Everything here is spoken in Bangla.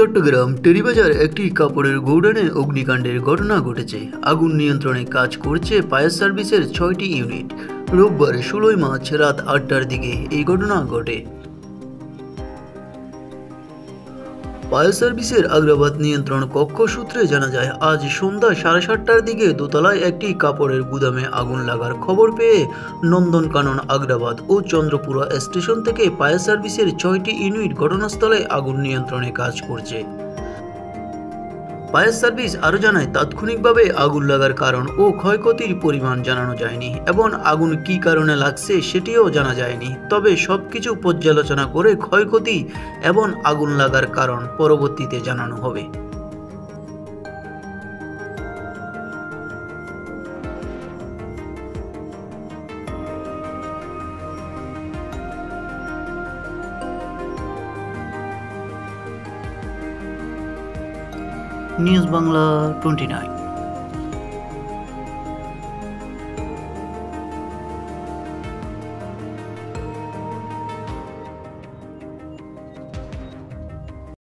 চট্টগ্রাম টেরিবাজার একটি কাপড়ের গোডাউনে অগ্নিকাণ্ডের ঘটনা ঘটেছে। আগুন নিয়ন্ত্রণে কাজ করছে ফায়ার সার্ভিসের ৬টি ইউনিট। রোববার ১৬ মার্চ রাত ৮টার দিকে এই ঘটনা ঘটে। ফায়ার সার্ভিসের আগ্রাবাদ নিয়ন্ত্রণ কক্ষ সূত্রে জানা যায়, আজ সন্ধ্যা ৭:৩০টার দিকে দোতলায় একটি কাপড়ের গুদামে আগুন লাগার খবর পেয়ে নন্দনকানন, আগ্রাবাদ ও চন্দ্রপুরা স্টেশন থেকে ফায়ার সার্ভিসের ৬টি ইউনিট ঘটনাস্থলে আগুন নিয়ন্ত্রণে কাজ করছে। ফায়ার সার্ভিস আরও জানায়, তাৎক্ষণিকভাবে আগুন লাগার কারণ ও ক্ষয়ক্ষতির পরিমাণ জানানো যায়নি এবং আগুন কী কারণে লাগছে সেটিও জানা যায়নি। তবে সবকিছু পর্যালোচনা করে ক্ষয়ক্ষতি এবং আগুন লাগার কারণ পরবর্তীতে জানানো হবে। নিউজ বাংলা 29।